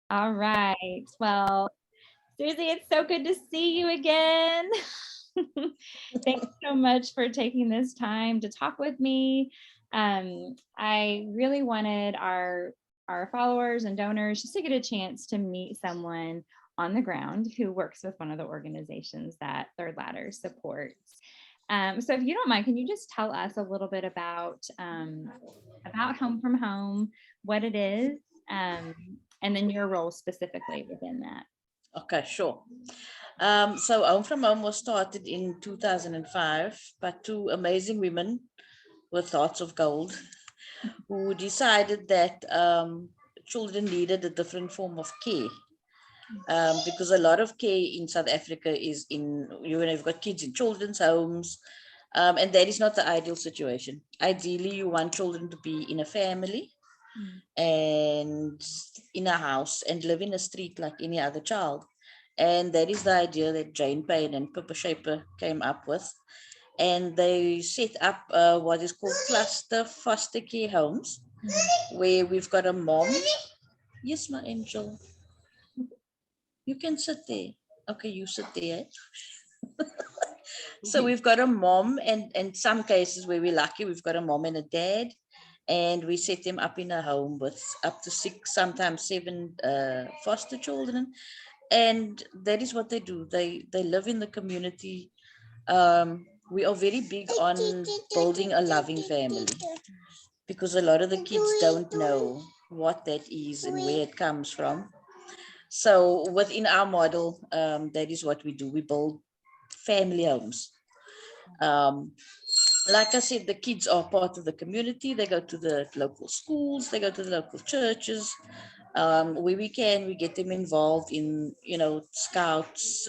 All right. Well, Susie, it's so good to see you again. Thanks so much for taking this time to talk with me. I really wanted our followers and donors just to get a chance to meet someone on the ground who works with one of the organizations that Third Ladder supports. So if you don't mind, can you just tell us a little bit about Home from Home, what it is, um, and then your role specifically within that? Okay, sure. So Home from Home was started in 2005 by two amazing women with hearts of gold who decided that children needed a different form of care. Because a lot of care in South Africa is in, you've got kids in children's homes, and that is not the ideal situation. Ideally, you want children to be in a family Mm. and in a house and live in a street like any other child. And that is the idea that Jane Payne and Pippa Shaper came up with. And they set up what is called cluster foster care homes, where we've got a mom. Yes, my angel. You can sit there. Okay, you sit there. So we've got a mom, and some cases where we're lucky, we've got a mom and a dad, and we set them up in a home with up to 6, sometimes 7 foster children, and that is what they do. They live in the community. We are very big on building a loving family because a lot of the kids don't know what that is and where it comes from. So within our model, that is what we do. We build family homes. Um, like I said, the kids are part of the community. They go to the local schools, they go to the local churches. Where we can, we get them involved in, scouts.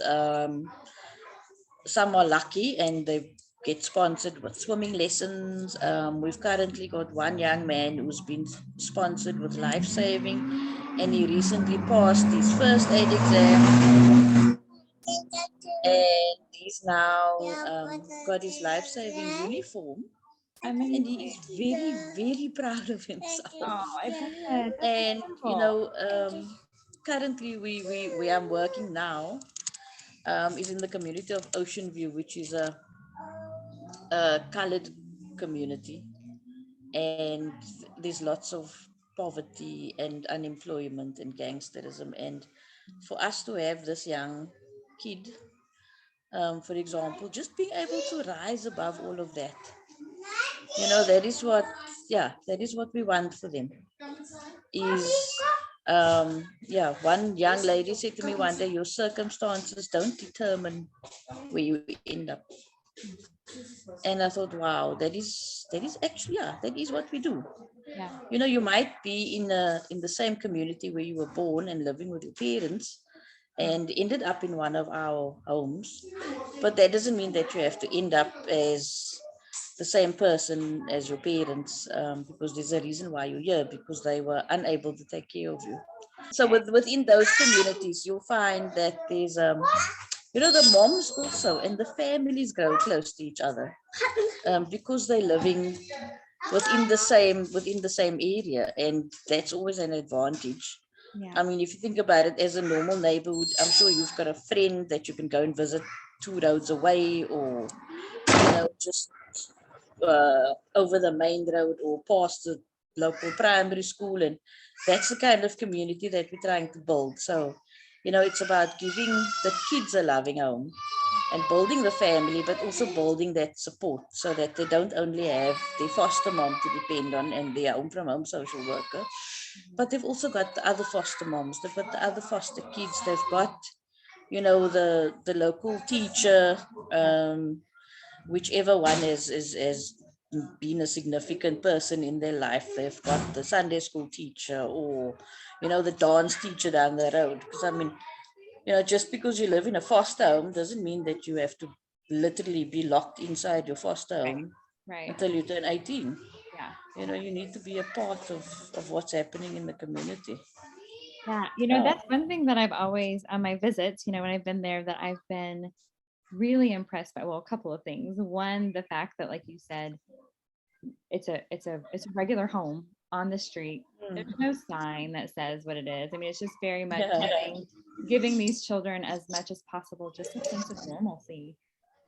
Some are lucky and they get sponsored with swimming lessons. We've currently got one young man who's been sponsored with life saving, and he recently passed his first aid exam, and he's now got his life saving uniform, and he is Amazing. very, very proud of himself. Oh, I bet. That's And wonderful. currently we am working now is in the community of Ocean View, which is a colored community, and there's lots of poverty and unemployment and gangsterism. And for us to have this young kid, for example, just being able to rise above all of that, that is what, yeah, that is what we want for them. Is one young lady said to me one day, your circumstances don't determine where you end up. And I thought, wow, that is actually, yeah, that is what we do. Yeah. You might be in the same community where you were born and living with your parents and ended up in one of our homes, but that doesn't mean that you have to end up as the same person as your parents, because there's a reason why you're here, because they were unable to take care of you. So within those communities, you'll find that there's the moms also and the families grow close to each other, because they're living within the same area, and that's always an advantage. Yeah. I mean, if you think about it, as a normal neighborhood, I'm sure you've got a friend that you can go and visit 2 roads away, or just over the main road or past the local primary school. And that's the kind of community that we're trying to build. So, it's about giving the kids a loving home and building the family, but also building that support so that they don't only have their foster mom to depend on and their home from home social worker, but they've also got the other foster moms, they've got the other foster kids, they've got, the local teacher, Yeah. whichever one is been a significant person in their life. They've got the Sunday school teacher, or the dance teacher down the road. Because I mean, just because you live in a foster home doesn't mean that you have to literally be locked inside your foster Right. home Right. until you turn 18. Yeah. You need to be a part of what's happening in the community. Yeah. Yeah. That's one thing that I've always on my visits, when I've been there, that I've been really impressed by. Well, a couple of things. One, the fact that, like you said, it's a regular home. on the street. Mm. There's no sign that says what it is. I mean, it's just very much Yeah. giving these children as much as possible just a sense of normalcy,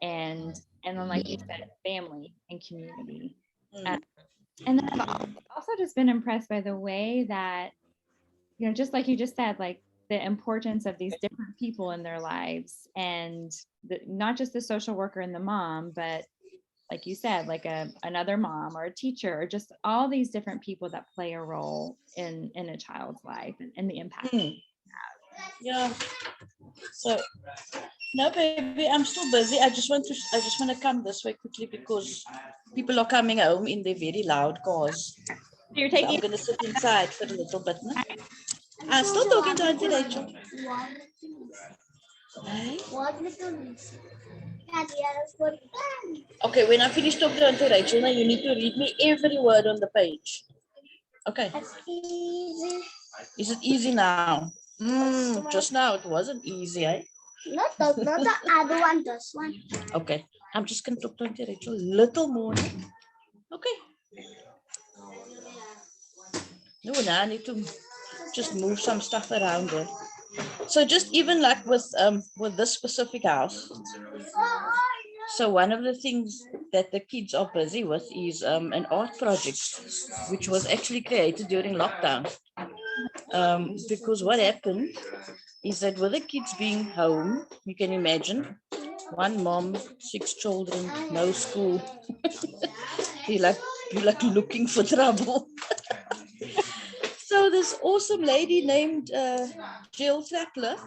and then, like you said, family and community. Mm. And then I've also just been impressed by the way that, just like you just said, like the importance of these different people in their lives, and not just the social worker and the mom, but like you said, like another mom or a teacher, or just all these different people that play a role in a child's life, and the impact. Yeah. So no, baby, I'm still busy. I just want to come this way quickly because people are coming home in their very loud cars. So you're So taking I'm gonna sit inside for a little bit. No? I'm still talking to Auntie Rachel. Hey? Okay, when I finish talking to Auntie Rachel, now you need to read me every word on the page. Okay. Is it easy now? Just now it wasn't easy, eh? Not the other one, this one. Okay. I'm just gonna talk to Auntie Rachel a little more. Okay. No, now I need to just move some stuff around there. So just even like with this specific house. So one of the things that the kids are busy with is an art project, which was actually created during lockdown. Because what happened is that with the kids being home, you can imagine, one mom, 6 children, no school. you're like looking for trouble. So this awesome lady named Jill Thackler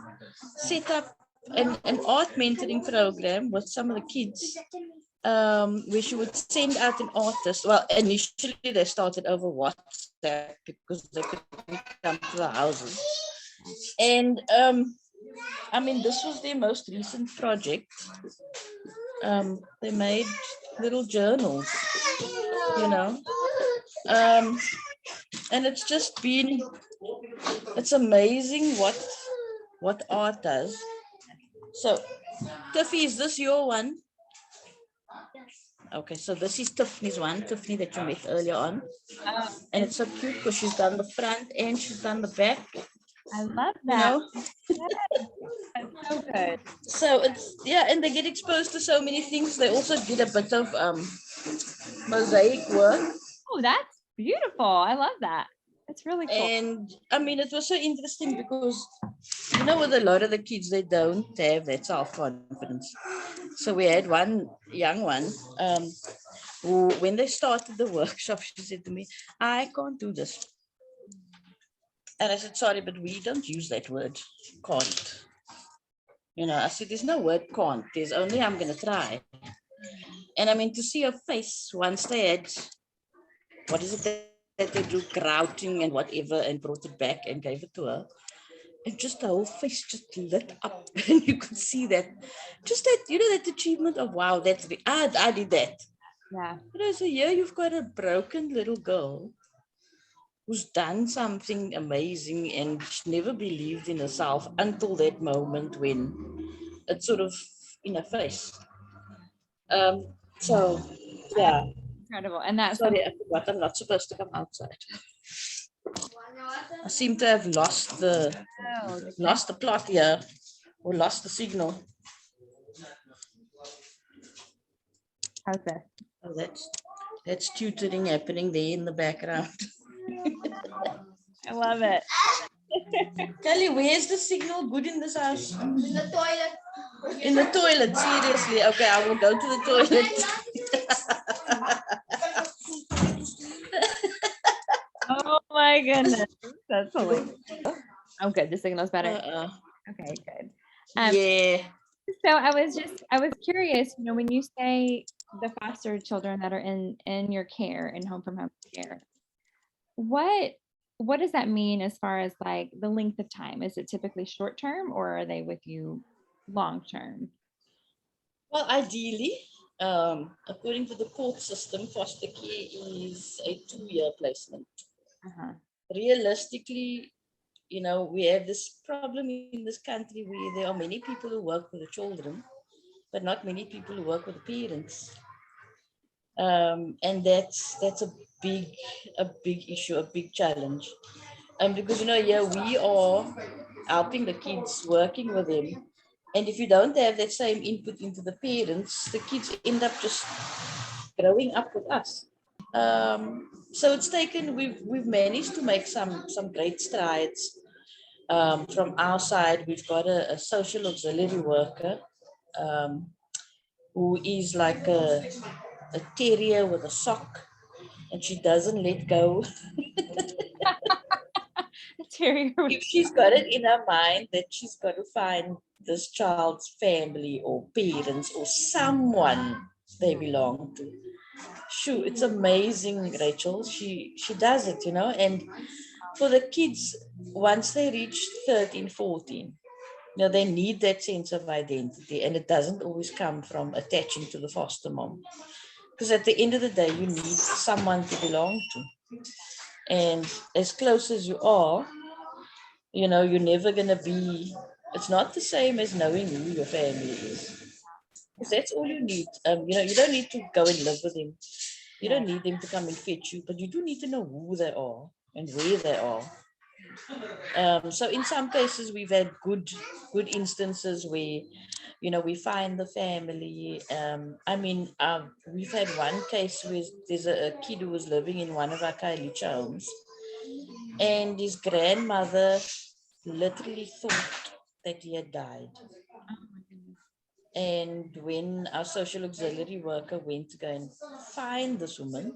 set up an art mentoring program with some of the kids, where she would send out an artist. Well, initially they started over WhatsApp because they couldn't come to the houses. And I mean, this was their most recent project. They made little journals, you know. And it's just been, it's amazing what art does. So, Tiffy, is this your one? Okay, so this is Tiffany's one, Tiffany that you met earlier on. And it's so cute because she's done the front and she's done the back. I love You that. know? That's so good. So it's, yeah, and they get exposed to so many things. They also did a bit of mosaic work. Oh, that's beautiful. I love that. It's really cool. And I mean, it was so interesting because, you know, with a lot of the kids, they don't have that self-confidence. So we had one young one who, when they started the workshop, she said to me, I can't do this. And I said, sorry, but we don't use that word, can't. You know, I said, there's no word can't. There's only I'm going to try. And I mean, to see her face once they had, what is it that they do, grouting and whatever, and brought it back and gave it to her. And just the whole face just lit up. And you could see that, just that, you know, that achievement of, wow, that's, I did that. Yeah. You know, so here you've got a broken little girl who's done something amazing and she never believed in herself until that moment when it's sort of in her face. So, yeah. Incredible. And that's Sorry, I forgot. I'm not supposed to come outside. I seem to have lost the plot here, or lost the signal. how's this? Oh, that's tutoring happening there in the background. I love it. Kelly, where's the signal good in this house? In the toilet. In the toilet, seriously. Okay, I will go to the toilet. Oh my goodness. That's hilarious. Oh, good. The signal's better. Okay, good. Yeah. So I was curious, when you say the foster children that are in your care, in home from home care, what does that mean as far as like the length of time? Is it typically short term, or are they with you long term? Well, ideally, according to the court system, foster care is a 2-year placement. Uh-huh. Realistically, we have this problem in this country where there are many people who work with the children, but not many people who work with the parents. And that's a big issue, a big challenge. Because yeah, we are helping the kids, working with them. And if you don't have that same input into the parents, the kids end up just growing up with us. So it's taken, we've managed to make some great strides. From our side, we've got a social auxiliary worker, um, who is like a terrier with a sock, and she doesn't let go. Terrier. If she's got it in her mind that she's got to find this child's family or parents or someone they belong to. Shoo, it's amazing, Rachel. She does it, and for the kids, once they reach 13, 14, they need that sense of identity, and it doesn't always come from attaching to the foster mom. Because at the end of the day, you need someone to belong to. And as close as you are, you're never going to be, it's not the same as knowing who your family is. Because that's all you need. You don't need to go and live with them. You don't need them to come and fetch you, but you do need to know who they are and where they are. So in some cases, we've had good instances where, we find the family. We've had one case where there's a kid who was living in one of our Kailicha homes, and his grandmother literally thought that he had died. And when our social auxiliary worker went to go and find this woman,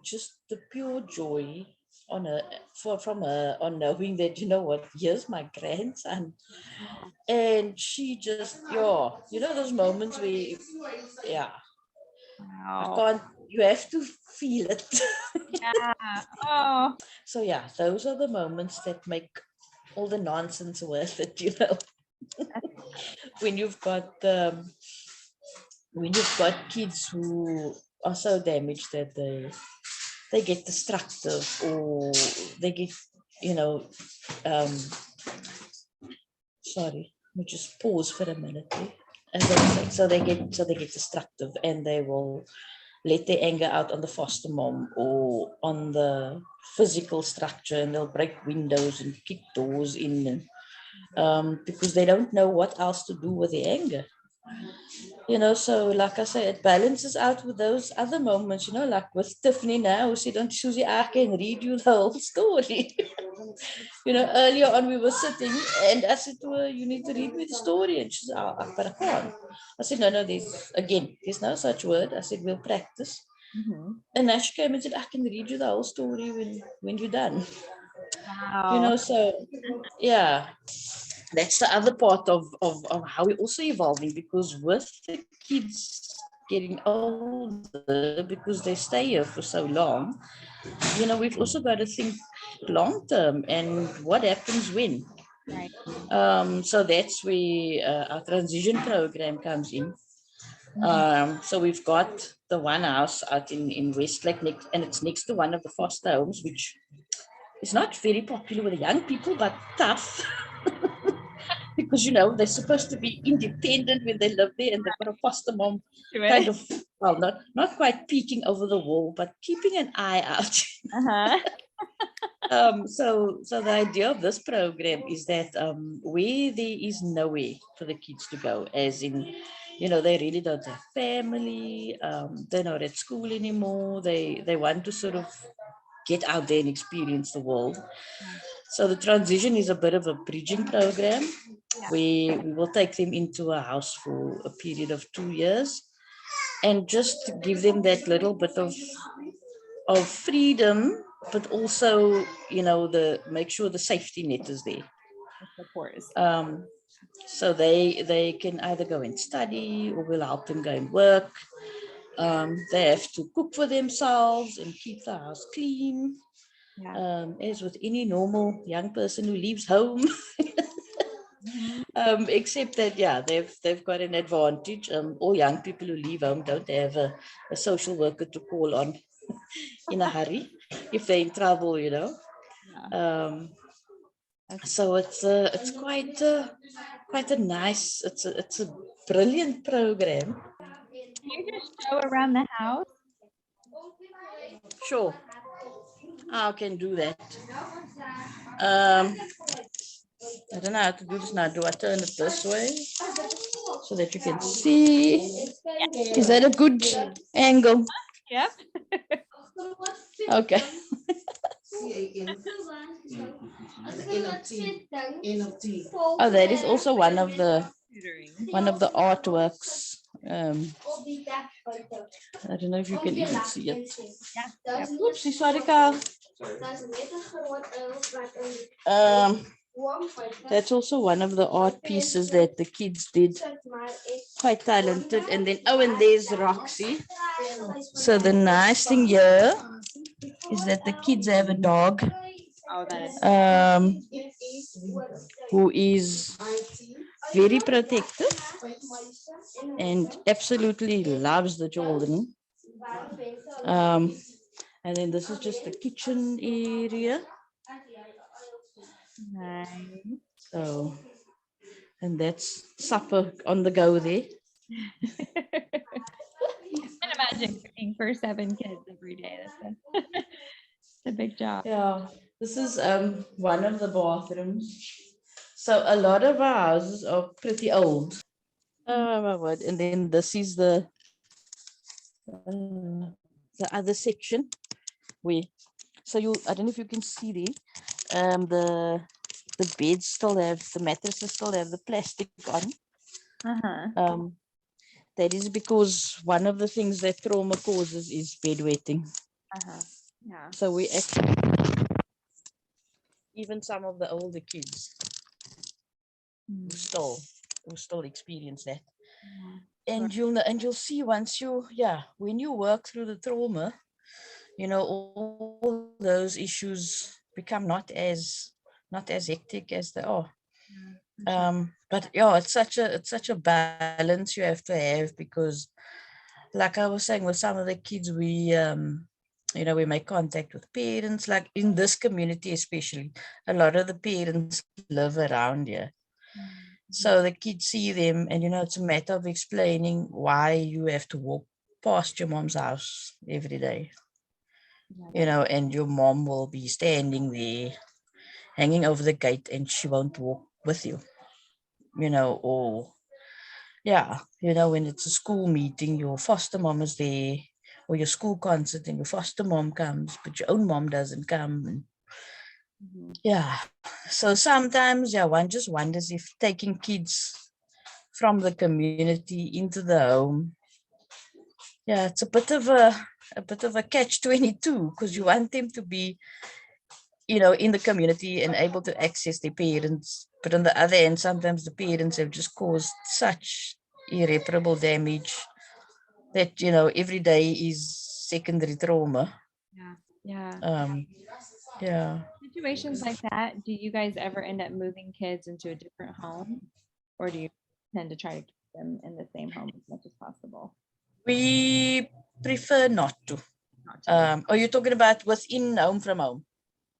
just the pure joy on her from her on knowing that, here's my grandson. And she just, those moments where, yeah, I can't, you have to feel it. Yeah. Oh. So yeah, those are the moments that make all the nonsense worth it, when you've got kids who are so damaged that they get destructive, or they get, sorry, let me just pause for a minute. As I was saying, so they get destructive, and they will let their anger out on the foster mom or on the physical structure, and they'll break windows and kick doors in, because they don't know what else to do with the anger. So like I say, it balances out with those other moments, like with Tiffany now, she don't Susie, I can read you the whole story. Earlier on we were sitting and I said to her, you need to read me the story. And she said, but I can't. I said, no, there's no such word. I said, we'll practice. And now she came and said, I can read you the whole story when you're done. Wow. So yeah, that's the other part of how we're also evolving, because with the kids getting older, because they stay here for so long, we've also got to think long term and what happens when. Right. So that's where our transition program comes in. So we've got the one house out in Westlake, and it's next to one of the foster homes, which is not very popular with the young people, but tough. Because they're supposed to be independent when they live there, and they've got a foster mom kind of, well, not quite peeking over the wall, but keeping an eye out. So the idea of this program is that where there is nowhere for the kids to go, as in, they really don't have family, they're not at school anymore, they want to sort of get out there and experience the world. So the transition is a bit of a bridging program, where we will take them into a house for a period of 2 years, and just give them that little bit of freedom, but also, make sure the safety net is there. Of course. So they can either go and study, or we'll help them go and work. They have to cook for themselves and keep the house clean. As with any normal young person who leaves home. Except that, yeah, they've got an advantage. All young people who leave home don't have a social worker to call on in a hurry if they're in trouble, So it's quite a nice, it's a brilliant program. Can you just show around the house? Sure, I can do that. I don't know how to do this now. Do I turn it this way so that you can see? Is that a good angle? Yep. Okay. Oh, that is also one of the artworks. I don't know if you can even see it. Yeah. Oopsie, sorry, Carl. That's also one of the art pieces that the kids did. Quite talented. And then, oh, and there's Roxy. So the nice thing here is that the kids have a dog. Oh, that is. Who is very protective and absolutely loves the children. And then this is just the kitchen area. Nice. So, and that's supper on the go there. I can imagine cooking for 7 kids every day. That's a big job. Yeah, this is one of the bathrooms. So a lot of our houses are pretty old. Oh my word! And then this is the other section. So I don't know if you can see there. The beds still have the mattresses still have the plastic on. Uh-huh. That is because one of the things that trauma causes is bedwetting. Uh-huh. Yeah. So we actually, even some of the older kids who still experience that. And you'll see once when you work through the trauma, all those issues become not as hectic as they are. But it's such a balance you have to have, because like I was saying, with some of the kids, we make contact with parents, like in this community especially. A lot of the parents live around here. So the kids see them, and it's a matter of explaining why you have to walk past your mom's house every day. And your mom will be standing there hanging over the gate, and she won't walk with you. Or when it's a school meeting, your foster mom is there, or your school concert and your foster mom comes, but your own mom doesn't come. So sometimes one just wonders if taking kids from the community into the home, it's a bit of a catch-22, because you want them to be in the community and able to access their parents, but on the other hand, sometimes the parents have just caused such irreparable damage that every day is secondary trauma. Situations like that, do you guys ever end up moving kids into a different home, or do you tend to try to keep them in the same home as much as possible? We prefer not to. Are you talking about within home from home?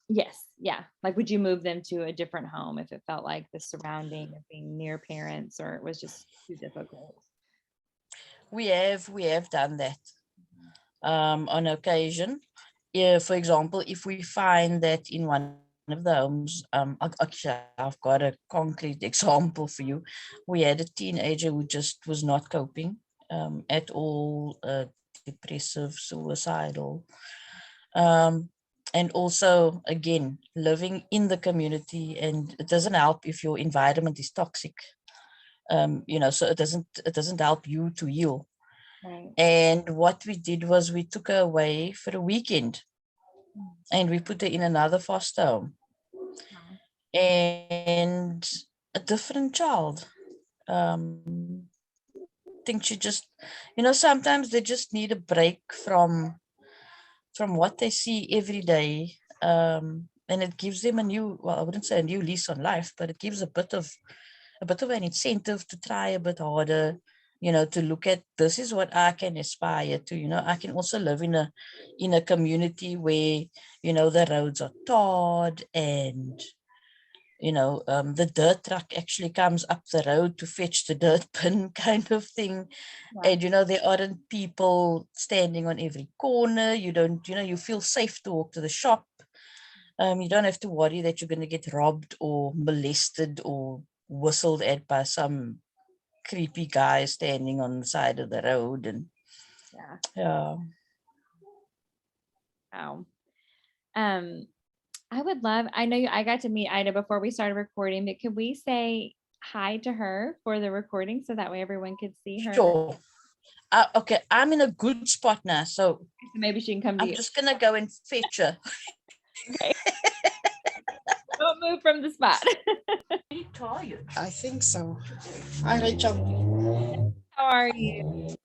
Yes. Yeah. Like, would you move them to a different home if it felt like the surrounding of being near parents, or it was just too difficult? We have done that on occasion. For example, if we find that in one of the homes, actually, I've got a concrete example for you. We had a teenager who just was not coping at all, depressive, suicidal. And also, again, living in the community, and it doesn't help if your environment is toxic. So it doesn't help you to heal. Right. And what we did was we took her away for a weekend, and we put her in another foster home. And a different child. I think she just, sometimes they just need a break from what they see every day. And it gives them I wouldn't say a new lease on life, but it gives a bit of an incentive to try a bit harder, to look at, this is what I can aspire to. I can also live in a community where, the roads are tarred, and the dirt truck actually comes up the road to fetch the dirt bin kind of thing. Yeah. And, there aren't people standing on every corner. You don't, you feel safe to walk to the shop. You don't have to worry that you're going to get robbed or molested or whistled at by some creepy guy standing on the side of the road. And Yeah. Wow. I know I got to meet Ida before we started recording, but could we say hi to her for the recording so that way everyone could see her? Sure. Okay, I'm in a good spot now, so maybe she can come to I'm you. just gonna go and fetch her. Okay. Don't move from the spot. Are you tired? I think so. Hi, Rachel. How are you?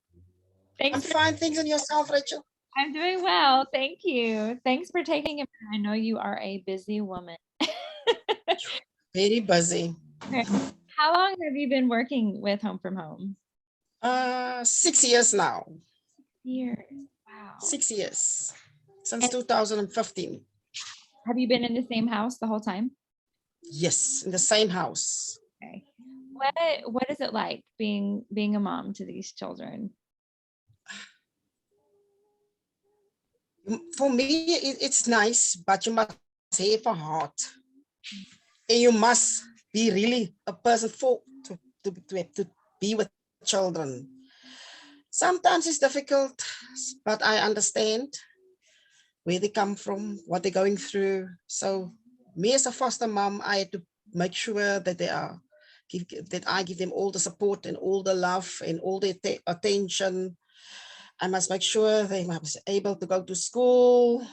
I'm Thanks. fine. Thanks on yourself, Rachel. I'm doing well. Thank you. Thanks for taking it. I know you are a busy woman. Very busy. How long have you been working with Home from Home? 6 years now. Years. Wow. 6 years. Since 2015. Have you been in the same house the whole time? Yes, in the same house. Okay. What is it like being a mom to these children? For me, it's nice, but you must have a heart. And you must be really a person to be with children. Sometimes it's difficult, but I understand where they come from, what they're going through. So me as a foster mom, I had to make sure that I give them all the support and all the love and all the attention. I must make sure they must be able to go to school,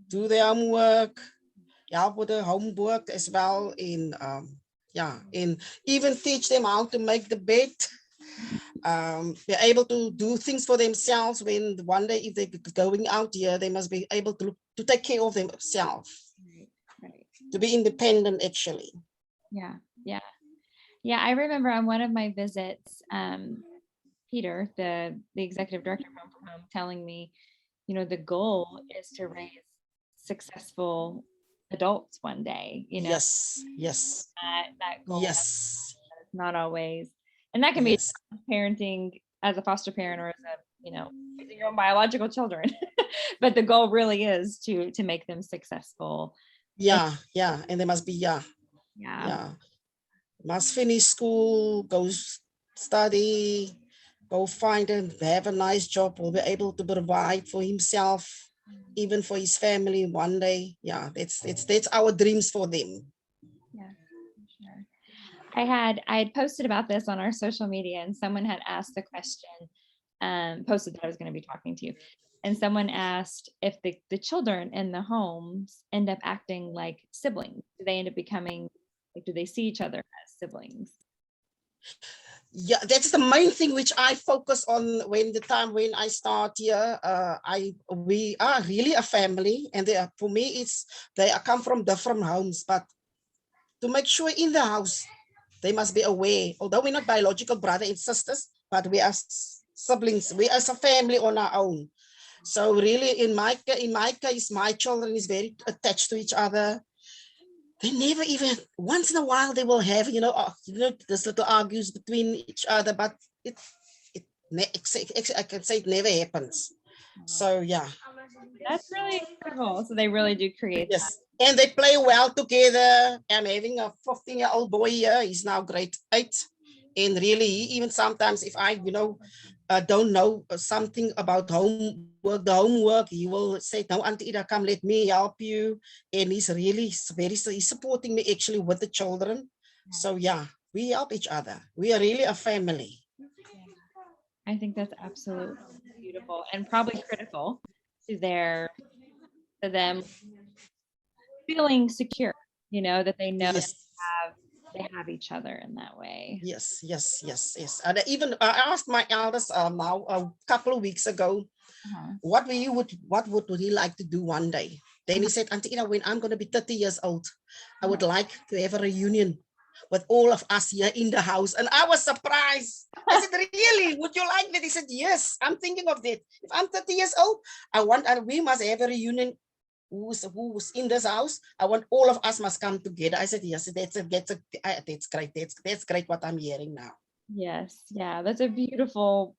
do their homework, help with the homework as well, and even teach them how to make the bed. Be able to do things for themselves when one day if they're going out here, they must be able to take care of themselves. Right. To be independent, actually. Yeah. I remember on one of my visits, Peter, the executive director of Home from Home, telling me, the goal is to raise successful adults one day. Yes. That goal. Yes. It's not always, and that can be parenting as a foster parent or as raising your own biological children. But the goal really is to make them successful. Yeah, and they must be must finish school, go study, go find and have a nice job, will be able to provide for himself, even for his family one day. Yeah, that's our dreams for them. Yeah, sure. I had posted about this on our social media, and someone had asked the question, posted that I was going to be talking to you. And someone asked if the children in the homes end up acting like siblings. Do they end up becoming, do they see each other as siblings? Yeah, that's the main thing which I focus on when I start here. We are really a family, and for me they come from different homes, but to make sure in the house they must be aware, although we're not biological brother and sisters, but we are siblings. We as a family on our own. So really, in my case, my children is very attached to each other. They never even, once in a while, they will have, this little argues between each other, but I can say it never happens. So yeah. That's really incredible. So they really do create that. Yes. And they play well together. I'm having a 15-year-old boy here. He's now grade 8. And really, even sometimes if I, don't know something about the homework, he will say, no, Auntie Ida, come, let me help you. And he's supporting me actually with the children. So yeah, we help each other. We are really a family. I think that's absolutely beautiful and probably critical to them feeling secure, that they know they have each other in that way. Yes. And even I asked my eldest now a couple of weeks ago, what would he like to do one day? Then he said, Auntie Ida, when I'm going to be 30 years old, I would like to have a reunion with all of us here in the house. And I was surprised. I said, really? Would you like that? He said, yes, I'm thinking of that. If I'm 30 years old, we must have a reunion who's in this house. I want all of us must come together. I said, yes, that's great. That's great what I'm hearing now. Yes. Yeah. That's a beautiful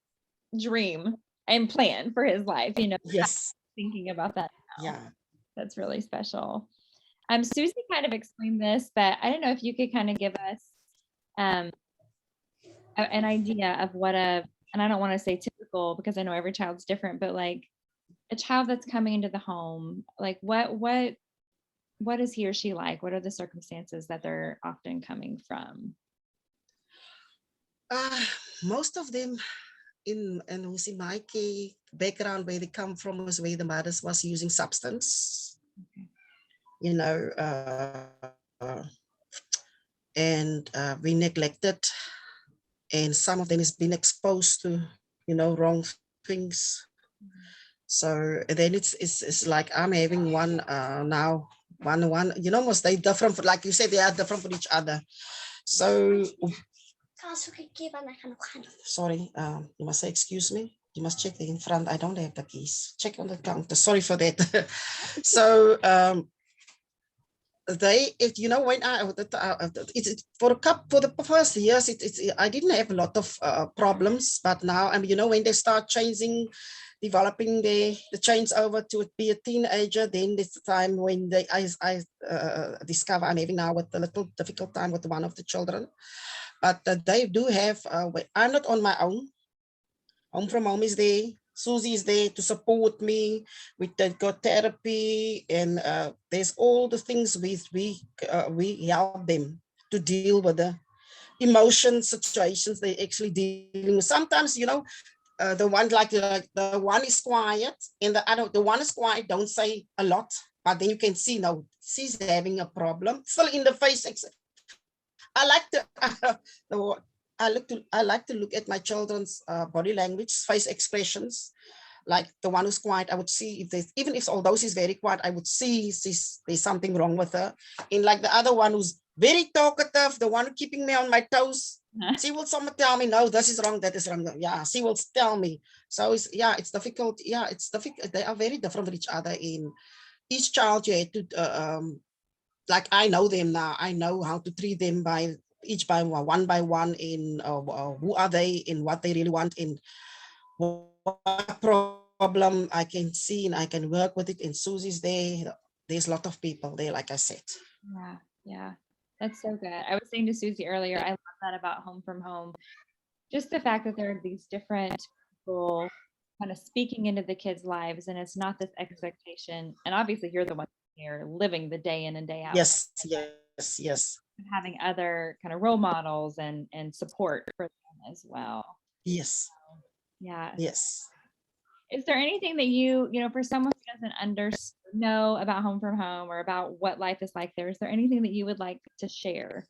dream and plan for his life, Yes. thinking about that. Yeah. That's really special. Susie kind of explained this, but I don't know if you could kind of give us an idea of what and I don't want to say typical because I know every child's different, but like a child that's coming into the home, like what is he or she like? What are the circumstances that they're often coming from? Most of them and who's in my background where they come from is where the mothers was using substance. Okay. And we neglected, and some of them has been exposed to wrong things. So and then it's like I'm having one now one most they different, like you said, they are different from each other. So sorry, you must say excuse me. You must check in front. I don't have the keys. Check on the counter. Sorry for that. So when it's for the first years, I didn't have a lot of problems, but now when they start developing the change over to be a teenager, then it's the time when I discover I'm having now with a little difficult time with one of the children. But they do have, I'm not on my own. Home from Home is there. Susie is there to support me. We got therapy, and there's all the things we help them to deal with the emotion situations they actually dealing with. Sometimes, the one like the one is quiet, and the one is quiet, don't say a lot, but then you can see now she's having a problem. Still in the face. I like to look at my children's body language, face expressions. Like the one who's quiet, I would see even if although she's very quiet, I would see there's something wrong with her. And like the other one who's very talkative, the one keeping me on my toes, she will someone tell me, no, this is wrong, that is wrong. Yeah, she will tell me. So it's difficult. Yeah, it's difficult. They are very different with each other. In each child, you had to like I know them now. I know how to treat them by one by one in who are they and what they really want and what problem I can see and I can work with it. And Susie's there. There's a lot of people there, like I said. Yeah. That's so good. I was saying to Susie earlier, I love that about Home from Home. Just the fact that there are these different people kind of speaking into the kids' lives, and it's not this expectation. And obviously, you're the one here living the day in and day out. Yes. Having other kind of role models and support for them as well. Yes. Yeah. Yes. Is there anything that for someone who doesn't know about Home from Home or about what life is like there, is there anything that you would like to share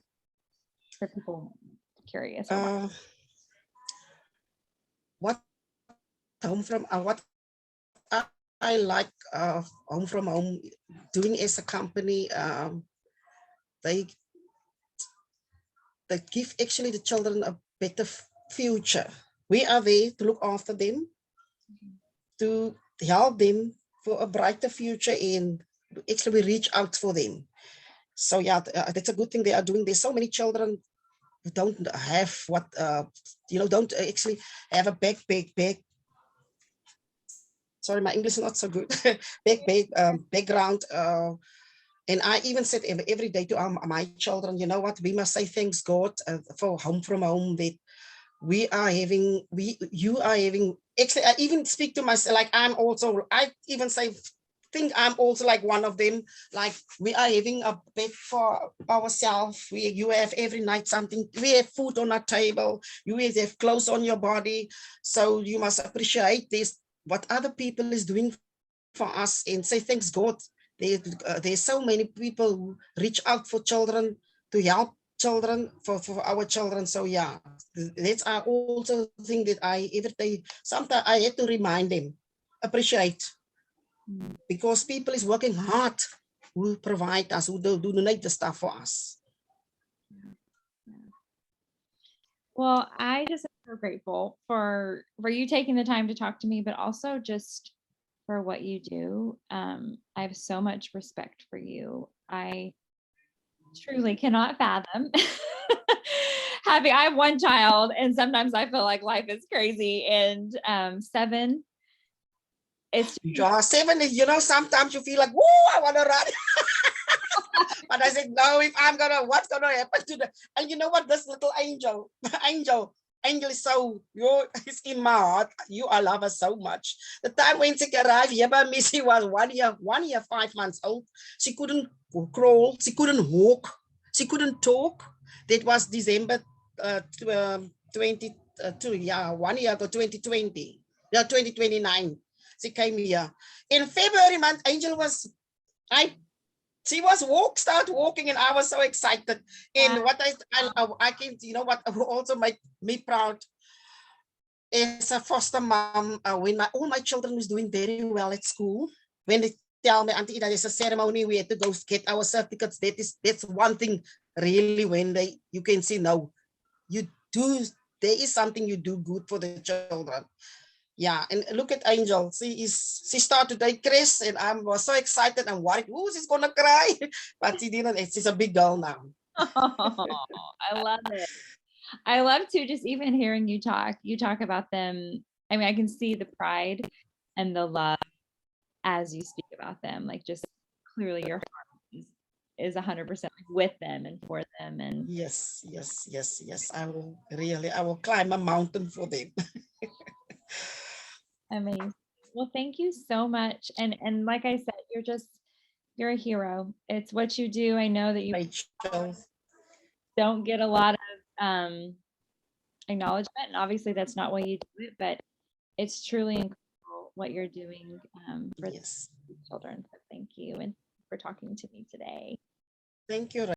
for people curious? What Home from what I like Home from Home doing as a company, they give actually the children a better future. We are there to look after them, to help them for a brighter future, and actually we reach out for them. So yeah, that's a good thing they are doing. There's so many children who don't have don't actually have a big. Sorry, my English is not so good. big background. And I even said every day to my children, you know what, we must say thanks God for Home from Home that you are having, actually, I even speak to myself, like I even say, think I'm also like one of them, like we are having a bed for ourselves. You have every night something, we have food on our table, you have clothes on your body. So you must appreciate this, what other people is doing for us, and say thanks God. There's so many people who reach out for children, to help children, for our children. So yeah, that's also thing that I every day, sometimes I have to remind them, appreciate, because people is working hard, who provide us, who do donate the stuff for us. Well, I just am so grateful for you taking the time to talk to me, but also just for what you do. I have so much respect for you. I truly cannot fathom I have one child, and sometimes I feel like life is crazy. And 7, it's Yeah, 7 is, you know, sometimes you feel like, whoa, I want to run. But I said, no, if I'm gonna, what's gonna happen to the, and you know what, this little angel, angel is so, it's in my heart. I love her so much. The time when she arrived here by me, she was 1 year, 5 months old. She couldn't crawl, she couldn't walk, she couldn't talk. That was December 22, yeah, 1 year ago, 2020, yeah, 2029. She came here. In February month, Angel was, she was start walking, and I was so excited. And what I can, you know what also made me proud as a foster mom, when all my children was doing very well at school, when they tell me, Auntie Ida, there's a ceremony, we had to go get our certificates. That's one thing really, when you can see, no, you do, there is something you do good for the children. Yeah, and look at Angel. She started today, Chris, and I was so excited and worried. Oh, she's gonna cry, but she didn't. She's a big girl now. Oh, I love it. I love to just even hearing you talk about them. I mean, I can see the pride and the love as you speak about them. Like, just clearly your heart is 100% with them and for them. And Yes. I will climb a mountain for them. amazing. Well, thank you so much. And like I said, you're a hero. It's what you do. I know that you Rachel. don't get a lot of acknowledgement, and obviously that's not why you do it, but it's truly incredible what you're doing for Yes. these children. So thank you, and for talking to me today. Thank you.